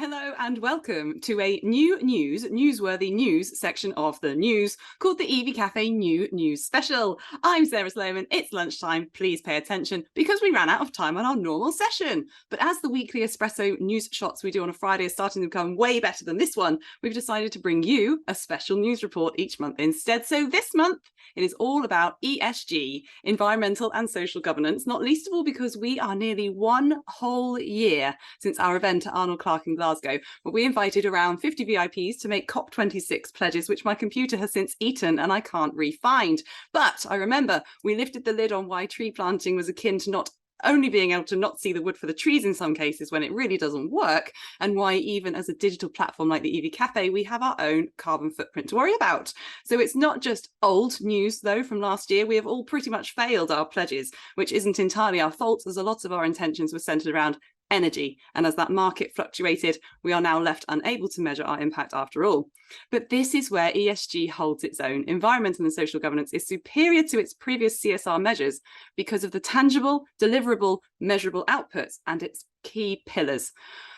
Hello and welcome to a newsworthy news section of the news called the EV Cafe New News Special. I'm Sarah Sloman. It's lunchtime. Please pay attention because we ran out of time on our normal session. But as the weekly espresso news shots we do on a Friday are starting to become way better than this one, we've decided to bring you a special news report each month instead. So this month, it is all about ESG, environmental and social governance, not least of all because we are nearly one whole year since our event at Arnold Clark in Glasgow, where we invited around 50 VIPs to make COP26 pledges, which my computer has since eaten and I can't re-find. But I remember we lifted the lid on why tree planting was akin to not only being able to not see the wood for the trees in some cases when it really doesn't work, and why even as a digital platform like the EV Cafe, we have our own carbon footprint to worry about. So it's not just old news, though, from last year. We have all pretty much failed our pledges, which isn't entirely our fault, as a lot of our intentions were centered around energy. And as that market fluctuated, we are now left unable to measure our impact after all. But this is where ESG holds its own. Environmental and social governance is superior to its previous CSR measures because of the tangible, deliverable, measurable outputs and its key pillars.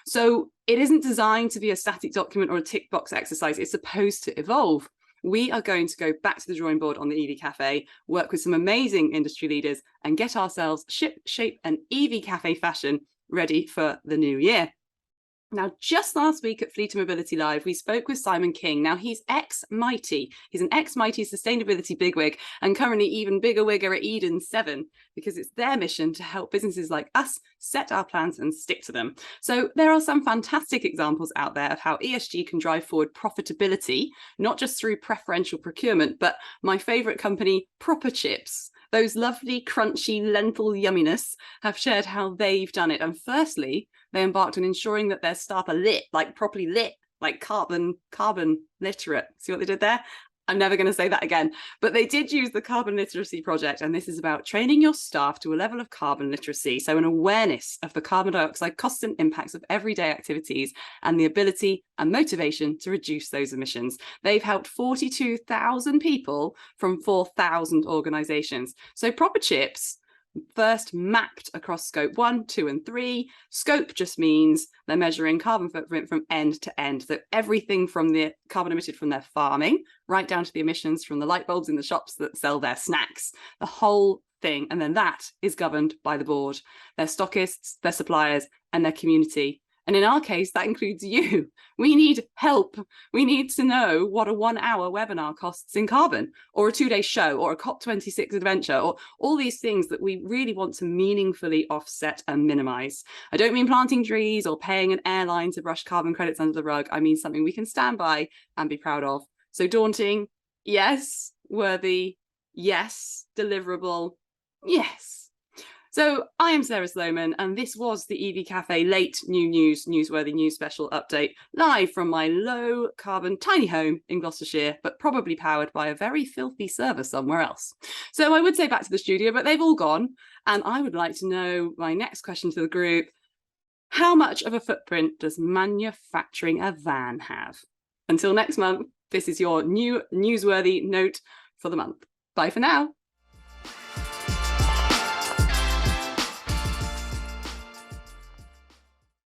So it isn't designed to be a static document or a tick box exercise. It's supposed to evolve. We are going to go back to the drawing board on the EV Cafe, work with some amazing industry leaders and get ourselves ship, shape and EV Cafe fashion ready for the new year. Now, just last week at Fleet Mobility Live, we spoke with Simon King. Now, he's ex-Mighty. He's an ex-Mighty sustainability bigwig and currently even bigger wigger at Eden 7, because it's their mission to help businesses like us set our plans and stick to them. So there are some fantastic examples out there of how ESG can drive forward profitability, not just through preferential procurement, but my favorite company, Proper Chips. Those lovely, crunchy lentil yumminess have shared how they've done it. And firstly, they embarked on ensuring that their staff are lit, like properly lit, like carbon literate. See what they did there? I'm never going to say that again. But they did use the Carbon Literacy Project, and this is about training your staff to a level of carbon literacy, so an awareness of the carbon dioxide costs and impacts of everyday activities and the ability and motivation to reduce those emissions. They've helped 42,000 people from 4,000 organisations. So Proper Chips first mapped across scope 1, 2 and 3. Scope just means they're measuring carbon footprint from end to end. So everything from the carbon emitted from their farming right down to the emissions from the light bulbs in the shops that sell their snacks, the whole thing. And then that is governed by the board, their stockists, their suppliers and their community. And in our case, that includes you. We need help. We need to know what a 1-hour webinar costs in carbon, or a 2-day show, or a COP26 adventure, or all these things that we really want to meaningfully offset and minimize. I don't mean planting trees or paying an airline to brush carbon credits under the rug. I mean something we can stand by and be proud of. So daunting, yes. Worthy, yes. Deliverable, yes. So I am Sarah Sloman, and this was the EV Cafe late newsworthy news special update, live from my low carbon tiny home in Gloucestershire, but probably powered by a very filthy server somewhere else. So I would say back to the studio, but they've all gone. And I would like to know my next question to the group: how much of a footprint does manufacturing a van have? Until next month, this is your new newsworthy note for the month. Bye for now.